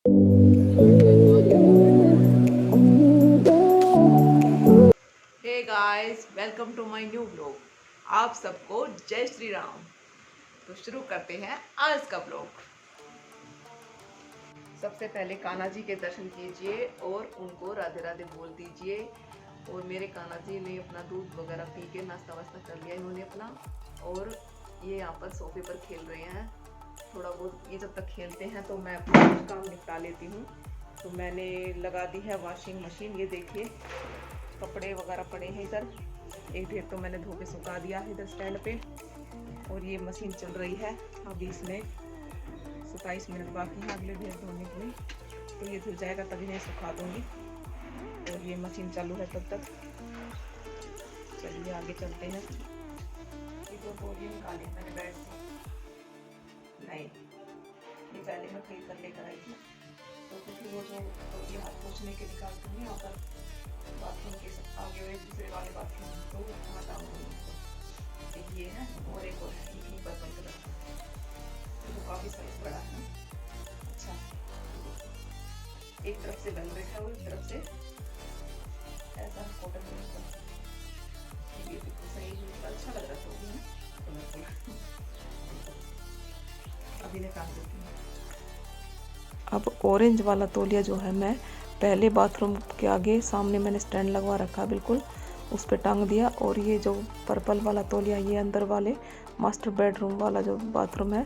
Hey guys, welcome to my new blog. आप सबको जय श्री राम। तो शुरू करते हैं आज का ब्लॉग। सबसे पहले कान्हा जी के दर्शन कीजिए और उनको राधे राधे बोल दीजिए। और मेरे कान्हा जी ने अपना दूध वगैरह पी के नाश्ता वास्ता कर लिया इन्होंने अपना। और ये यहाँ पर सोफे पर खेल रहे हैं। थोड़ा बहुत ये जब तक खेलते हैं तो मैं अपना कुछ काम निपटा लेती हूँ। तो मैंने लगा दी है वॉशिंग मशीन। ये देखिए कपड़े वगैरह पड़े हैं इधर। एक ढेर तो मैंने धो के सुखा दिया है इधर स्टैंड पे। और ये मशीन चल रही है। अभी इसमें 27 मिनट बाकी है अगले ढेर धोने के लिए। तो ये धुल जाएगा तभी मैं सुखा दूंगी। और ये मशीन चालू है तब तक। चलिए आगे चलते हैं। ये तो बोरियां निकाली मैंने बेड से। नहीं, ये पहले मैं खरीद कर लेकर आई थी। तो क्योंकि वो जो ये हाथ पोछने के निकालती हूँ यहाँ पर बाथरूम के आगे वाले दूसरे वाले बाथरूम, तो वहाँ डालूंगी। एक ये है और एक और है, ये पर्पल कलर का। तो काफ़ी साइज बड़ा है ना। अच्छा, एक तरफ से वेलवेट है और एक तरफ से ऐसा कॉटन में। ये बिल्कुल सही है, अच्छा लग रहा था। अभी निकाल देती हूँ। अब ऑरेंज वाला तौलिया जो है मैं पहले बाथरूम के आगे सामने मैंने स्टैंड लगवा रखा, बिल्कुल उस पर टांग दिया। और ये जो पर्पल वाला तौलिया ये अंदर वाले मास्टर बेडरूम वाला जो बाथरूम है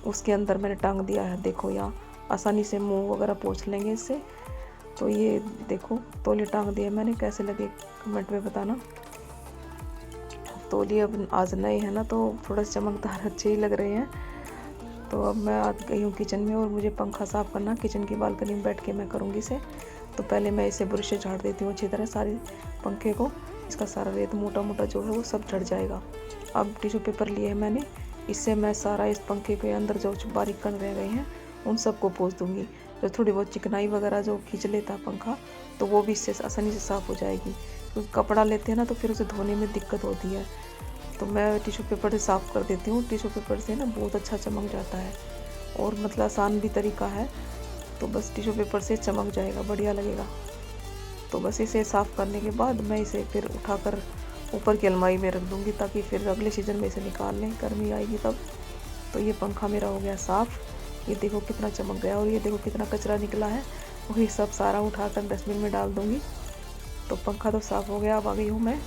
उसके अंदर मैंने टांग दिया है। देखो यहाँ आसानी से मुंह वगैरह पोंछ लेंगे इससे। तो ये देखो तौलिया टांग दिया मैंने। कैसे लगे कमेंट में बताना। तौलिए अब आज नए हैं ना तो थोड़ा चमकदार अच्छे ही लग रहे हैं। तो अब मैं आ गई हूँ किचन में और मुझे पंखा साफ़ करना। किचन की बालकनी में बैठ के मैं करूँगी इसे। तो पहले मैं इसे ब्रश से झाड़ देती हूँ अच्छी तरह सारी पंखे को। इसका सारा रेत मोटा मोटा जो है वो सब झड़ जाएगा। अब टिश्यू पेपर लिए है मैंने। इससे मैं सारा इस पंखे के अंदर जो बारीक कण रह गए हैं उन सबको पोंछ दूँगी। जो थोड़ी बहुत चिकनाई वगैरह जो खींच लेता पंखा तो वो भी इससे आसानी से साफ़ हो जाएगी। क्योंकि कपड़ा लेते हैं ना तो फिर उसे धोने में दिक्कत होती है। तो मैं टिश्यू पेपर से साफ़ कर देती हूँ। टिश्यू पेपर से ना बहुत अच्छा चमक जाता है और मतलब आसान भी तरीका है। तो बस टिश्यू पेपर से चमक जाएगा, बढ़िया लगेगा। तो बस इसे साफ़ करने के बाद मैं इसे फिर उठाकर ऊपर की अलमारी में रख दूँगी ताकि फिर अगले सीजन में इसे निकाल लें, गर्मी आएगी तब। तो ये पंखा मेरा हो गया साफ़। ये देखो कितना चमक गया और ये देखो कितना कचरा निकला है। वही सब सारा उठाकर डस्टबिन में डाल दूँगी। तो पंखा तो साफ़ हो गया। अब आ गई हूँ मैं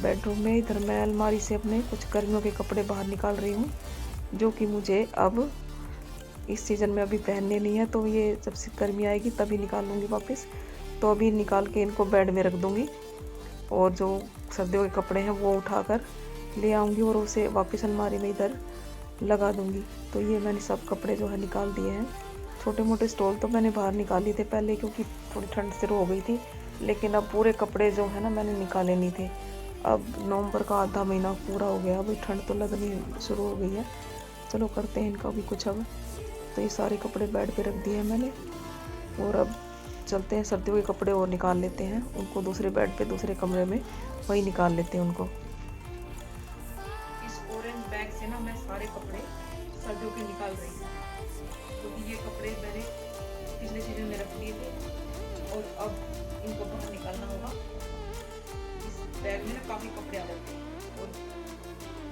बेडरूम में। इधर मैं अलमारी से अपने कुछ गर्मियों के कपड़े बाहर निकाल रही हूँ जो कि मुझे अब इस सीज़न में अभी पहनने नहीं है। तो ये जब से गर्मी आएगी तभी निकाल लूँगी वापस। तो अभी निकाल के इनको बेड में रख दूँगी और जो सर्दियों के कपड़े हैं वो उठाकर ले आऊँगी और उसे वापस अलमारी में इधर लगा दूँगी। तो ये मैंने सब कपड़े जो है निकाल दिए हैं। छोटे मोटे स्टॉल तो मैंने बाहर निकाली थे पहले क्योंकि थोड़ी ठंड शुरू हो गई थी। लेकिन अब पूरे कपड़े जो है ना मैंने निकाले नहीं थे। अब नवंबर का आधा महीना पूरा हो गया, अभी ठंड तो लगनी शुरू हो गई है। चलो करते हैं इनका भी कुछ अब। तो ये सारे कपड़े बेड पे रख दिए हैं मैंने और अब चलते हैं सर्दियों के कपड़े और निकाल लेते हैं उनको दूसरे बेड पे दूसरे कमरे में वही निकाल लेते हैं उनको। इस ऑरेंज बैग से ना मैं सारे कपड़े सर्दियों के निकाल रही हूँ क्योंकि ये कपड़े मैंने पिछले सीजन में रख लिए थे और अब इनको बाहर निकालना होगा। इस बैग में ना काफ़ी कपड़े आ जाते हैं और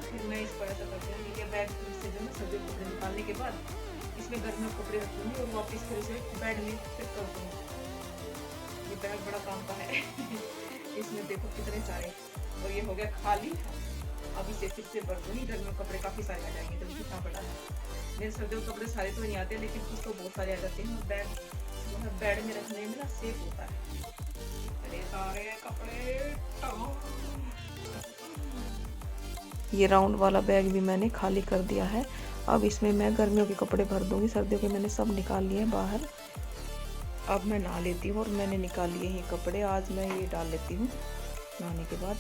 फिर मैं इस पर ऐसा करती हूँ। ये बैग से जो है सर्दियों के कपड़े निकालने के बाद इसमें गर्मियों के कपड़े रख दूँगी और वापस फिर इसे बेड में फिट कर दूँगी। ये बैग बड़ा काम का है इसमें देखो कितने सारे। और ये हो गया खाली। अब इसे फिर से भर दूँगी। गर्मियों के कपड़े काफ़ी सारे आ जाएंगे तो कितना बड़ा है। मेरे सर्दियों के कपड़े सारे तो नहीं आते लेकिन कुछ तो बहुत सारे आ जाते हैं। बैग बेड में रखने में ना सेफ होता है। अरे सारे कपड़े ये राउंड वाला बैग भी मैंने खाली कर दिया है। अब इसमें मैं गर्मियों के कपड़े भर दूंगी। सर्दियों के मैंने सब निकाल लिए हैं बाहर। अब मैं नहा लेती हूँ और मैंने निकाल लिए हैं कपड़े। आज मैं ये डाल लेती हूँ नहाने के बाद।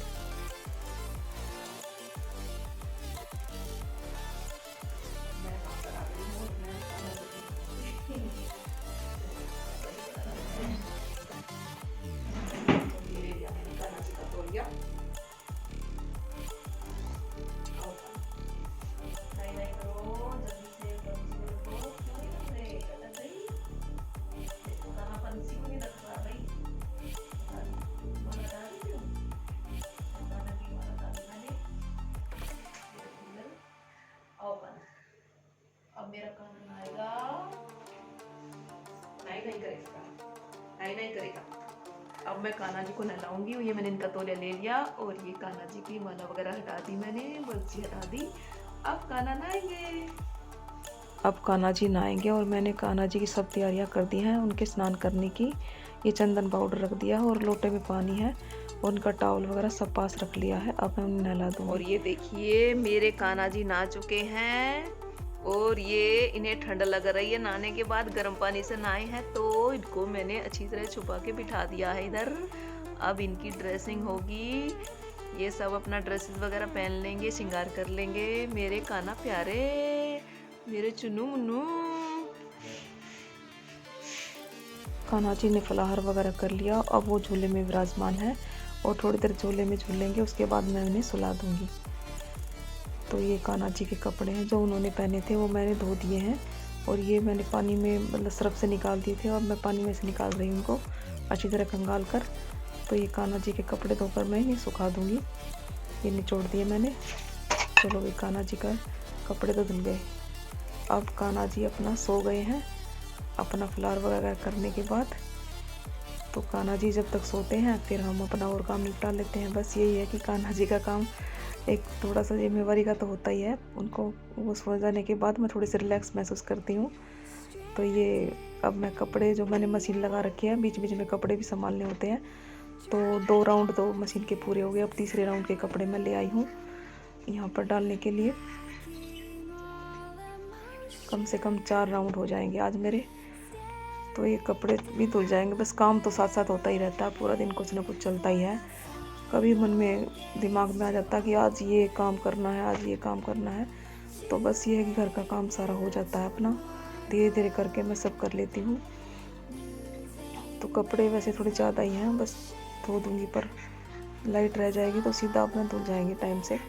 नहीं करेगा, हाई नहीं करेगा। अब मैं कान्हा जी को नहलाऊंगी। ये मैंने इनका तौलिया ले लिया और ये कान्हा जी की माला वगैरह हटा दी, मैंने बर्ची हटा दी। अब कान्हा नहाएंगे। अब कान्हा जी नहाएंगे और मैंने कान्हा जी की सब तैयारियां कर दी हैं उनके स्नान करने की। ये चंदन पाउडर रख दिया और लोटे में पानी है और उनका टॉवल वगैरह सब पास रख लिया है। अब मैं उन्हें नहला दूँगी। और ये देखिए मेरे कान्हा जी नहा चुके हैं और ये इन्हें ठंड लग रही है, नहाने के बाद गर्म पानी से नहाए हैं तो इनको मैंने अच्छी तरह छुपा के बिठा दिया है इधर। अब इनकी ड्रेसिंग होगी, ये सब अपना ड्रेसेस वगैरह पहन लेंगे, श्रृंगार कर लेंगे। मेरे कान्हा प्यारे, मेरे चुन्नू मुन्नू। कान्हा जी ने फलाहार वगैरह कर लिया। अब वो झूले में विराजमान है और थोड़ी देर झूले में झूलेंगे, उसके बाद मैं उन्हें सुला दूंगी। तो ये कान्हा जी के कपड़े हैं जो उन्होंने पहने थे, वो मैंने धो दिए हैं और ये मैंने पानी में मतलब सर्फ से निकाल दिए थे और मैं पानी में से निकाल रही हूँ उनको अच्छी तरह खंगाल कर। तो ये कान्हा जी के कपड़े धोकर मैं इन्हें सुखा दूँगी। ये निचोड़ दिए मैंने। चलो ये कान्हा जी का कपड़े तो धुल गए। अब कान्हा जी अपना सो गए हैं अपना फलाहार वगैरह करने के बाद। तो कान्हा जी जब तक सोते हैं फिर हम अपना और काम निपटा लेते हैं। बस यही है कि कान्हा जी का काम एक थोड़ा सा जिम्मेवारी का तो होता ही है। उनको वो सो जाने के बाद मैं थोड़ी सी रिलैक्स महसूस करती हूँ। तो ये अब मैं कपड़े जो मैंने मशीन लगा रखी है, बीच बीच में कपड़े भी संभालने होते हैं, तो 2 राउंड तो मशीन के पूरे हो गए। अब तीसरे राउंड के कपड़े मैं ले आई हूँ यहाँ पर डालने के लिए। कम से कम 4 राउंड हो जाएंगे आज मेरे, तो ये कपड़े भी धुल जाएंगे। बस काम तो साथ साथ होता ही रहता है, पूरा दिन कुछ ना कुछ चलता ही है। कभी मन में दिमाग में आ जाता है कि आज ये काम करना है, आज ये काम करना है, तो बस ये है कि घर का काम सारा हो जाता है अपना, धीरे धीरे करके मैं सब कर लेती हूँ। तो कपड़े वैसे थोड़े ज़्यादा ही हैं, बस धो दूँगी, पर लाइट रह जाएगी तो सीधा अपना धुल जाएंगे टाइम से।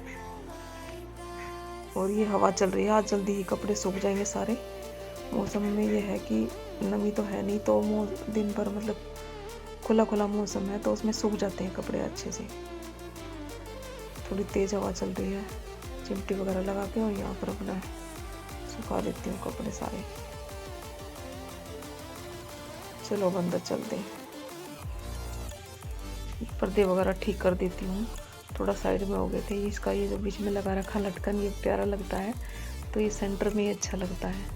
और ये हवा चल रही है, आज जल्दी ही कपड़े सूख जाएंगे सारे। मौसम में ये है कि नमी तो है नहीं, तो दिन भर मतलब खुला खुला मौसम है तो उसमें सूख जाते हैं कपड़े अच्छे से। थोड़ी तेज़ हवा चल रही है, चिमटी वगैरह लगा के और यहाँ पर अपना सुखा देती हूँ कपड़े सारे। चलो अब अंदर चलते हैं। पर्दे वगैरह ठीक कर देती हूँ, थोड़ा साइड में हो गए थे। इसका ये जो बीच में लगा रखा लटकन, ये प्यारा लगता है, तो ये सेंटर में ही अच्छा लगता है।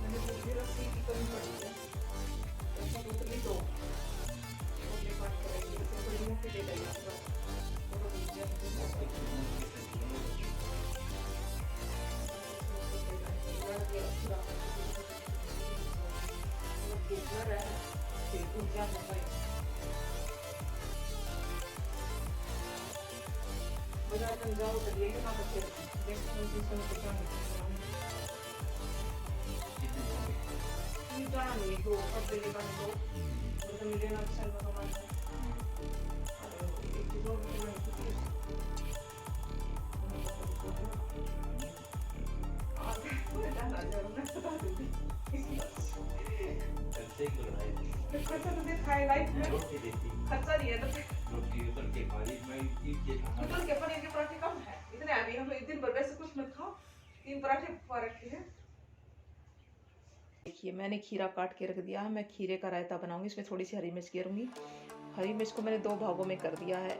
खर्चा नहीं है तो के पनीर के पराठे कम है, इतने अभी हम एक दिन भर वैसे कुछ मत खाओ, 3 पराठे रखे हैं। देखिए मैंने खीरा काट के रख दिया है, मैं खीरे का रायता बनाऊंगी। इसमें थोड़ी सी हरी मिर्च गिरूंगी। हरी मिर्च को मैंने 2 भागों में कर दिया है,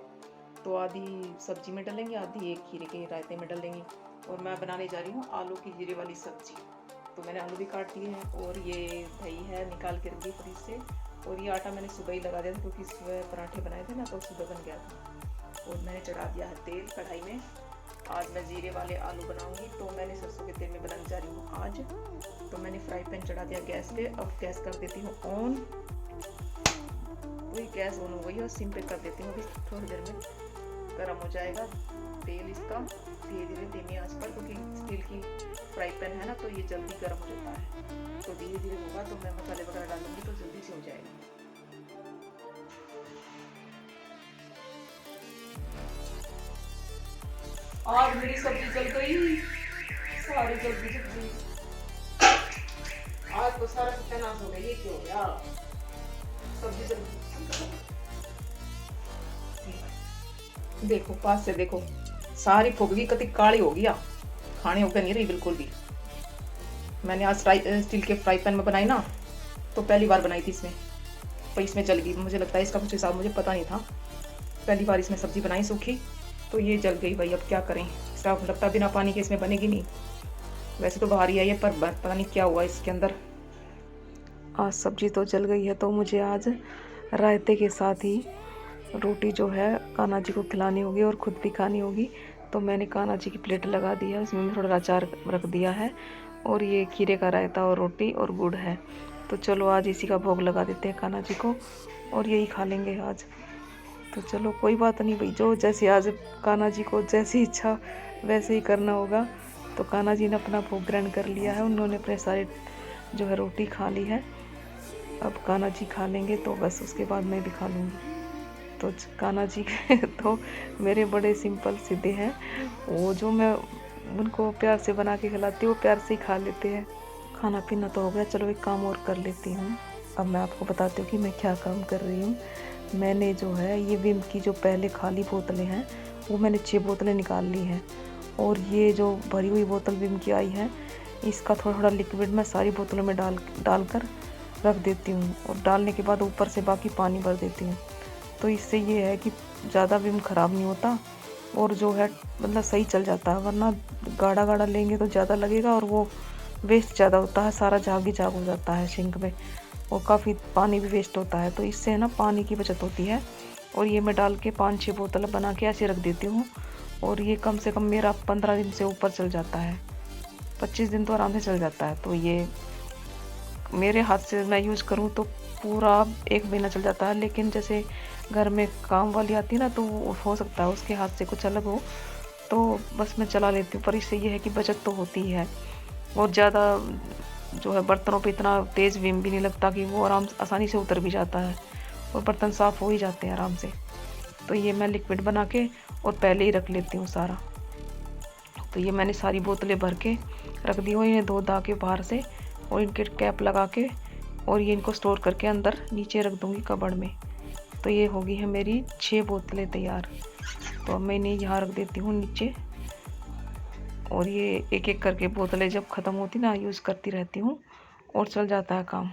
तो आधी सब्जी में डालेंगे, आधी एक खीरे के रायते में डालेंगे। और मैं बनाने जा रही हूँ आलू की जीरे वाली सब्जी। तो मैंने आलू भी काट दिए हैं और ये दही है निकाल के रख दी फ्रिज से। और ये आटा मैंने सुबह ही लगा दिया था क्योंकि सुबह पराठे बनाए थे ना, तो सुबह बन गया था। और मैंने चढ़ा दिया है तेल कढ़ाई में। आज मैं जीरे वाले आलू बनाऊंगी, तो मैंने सरसों के तेल में बनाने जा रही हूँ आज। तो मैंने फ्राई पैन चढ़ा दिया गैस पे। अब गैस कर देती हूँ ऑन। वही गैस ऑन हो गई और सिम पे कर देती हूँ। अभी थोड़ी देर में गर्म हो जाएगा तेल इसका, धीरे धीरे धीमी आंच पर, क्योंकि स्टील की फ्राई पैन है ना, तो ये जल्दी गर्म हो जाता है। तो धीरे धीरे होगा, तो मैं मसाले वगैरह डालूंगी तो जल्दी से हो जाएगा। और मेरी सब्जी चल गई सारी जल्दी जल्दी। आज तो सारा सत्यानाश हो गया। ये क्यों हो गया? सब्जी जल्दी देखो, पास से देखो, सारी फुगगी कति काली हो गया, खाने होकर नहीं रही बिल्कुल भी। मैंने आज स्टील के फ्राई पैन में बनाई ना, तो पहली बार बनाई थी इसमें, पर इसमें जल गई। मुझे लगता है इसका कुछ हिसाब मुझे पता नहीं था, पहली बार इसमें सब्ज़ी बनाई सूखी, तो ये जल गई भाई। अब क्या करें, इसका लगता है बिना पानी के इसमें बनेगी नहीं। वैसे तो बाहर ही है ये, पर पता नहीं क्या हुआ इसके अंदर। आज सब्ज़ी तो जल गई है, तो मुझे आज रायते के साथ ही रोटी जो है कान्हा जी को खिलानी होगी और ख़ुद भी खानी होगी। तो मैंने कान्हा जी की प्लेट लगा दी है, उसमें थोड़ा अचार रख दिया है और ये खीरे का रायता और रोटी और गुड़ है। तो चलो आज इसी का भोग लगा देते हैं कान्हा जी को और यही खा लेंगे आज। तो चलो कोई बात नहीं भाई, जो जैसे आज कान्हा जी को जैसी इच्छा वैसे ही करना होगा। तो कान्हा जी ने अपना भोग ग्रहण कर लिया है, उन्होंने अपने सारे जो है रोटी खा ली है। अब कान्हा जी खा लेंगे तो बस उसके बाद मैं भी खा लूँगी। तो कान्हा जी तो मेरे बड़े सिंपल सीधे हैं, वो जो मैं उनको प्यार से बना के खिलाती हूँ वो प्यार से ही खा लेते हैं। खाना पीना तो हो गया, चलो एक काम और कर लेती हूँ। अब मैं आपको बताती हूँ कि मैं क्या काम कर रही हूँ। मैंने जो है ये विम की जो पहले खाली बोतलें हैं वो मैंने 6 बोतलें निकाल ली हैं, और ये जो भरी हुई बोतल विम की आई है इसका थोड़ा थोड़ा लिक्विड मैं सारी बोतलों में डालकर रख देती हूँ, और डालने के बाद ऊपर से बाकी पानी भर देती हूँ। तो इससे ये है कि ज़्यादा विम ख़राब नहीं होता और जो है मतलब सही चल जाता है, वरना गाढ़ा गाढ़ा लेंगे तो ज़्यादा लगेगा और वो वेस्ट ज़्यादा होता है, सारा झाग ही झाग हो जाता है सिंक में और काफ़ी पानी भी वेस्ट होता है। तो इससे है ना पानी की बचत होती है। और ये मैं डाल के 5-6 बोतल बना के ऐसे रख देती हूँ, और ये कम से कम मेरा 15 दिन से ऊपर चल जाता है, 25 दिन तो आराम से चल जाता है। तो ये मेरे हाथ से मैं यूज़ करूँ तो पूरा 1 महीना चल जाता है, लेकिन जैसे घर में काम वाली आती है ना तो हो सकता है उसके हाथ से कुछ अलग हो, तो बस मैं चला लेती हूँ। पर इससे ये है कि बचत तो होती ही है, और ज़्यादा जो है बर्तनों पे इतना तेज़ विम भी नहीं लगता कि वो आसानी से उतर भी जाता है और बर्तन साफ़ हो ही जाते हैं आराम से। तो ये मैं लिक्विड बना के और पहले ही रख लेती हूँ सारा। तो ये मैंने सारी बोतलें भर के रख दी हुई, इन्हें धो धा के बाहर से और इनके कैप लगा के, और ये इनको स्टोर करके अंदर नीचे रख दूँगी कबर्ड में। तो ये होगी है मेरी 6 बोतलें तैयार। तो अब मैं इन्हें यहाँ रख देती हूँ नीचे, और ये एक एक करके बोतलें जब ख़त्म होती ना यूज़ करती रहती हूँ और चल जाता है काम।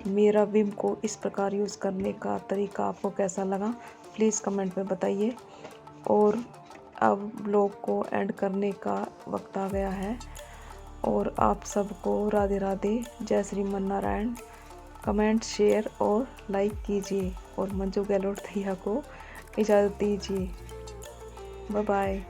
मेरा विम को इस प्रकार यूज़ करने का तरीका आपको कैसा लगा प्लीज़ कमेंट में बताइए। और अब ब्लॉग को एंड करने का वक्त आ गया है, और आप सबको राधे राधे, जय Shriman Narayan. Comment, share और लाइक कीजिए, और मंजू गहलोत भैया को इजाज़त दीजिए। Bye bye.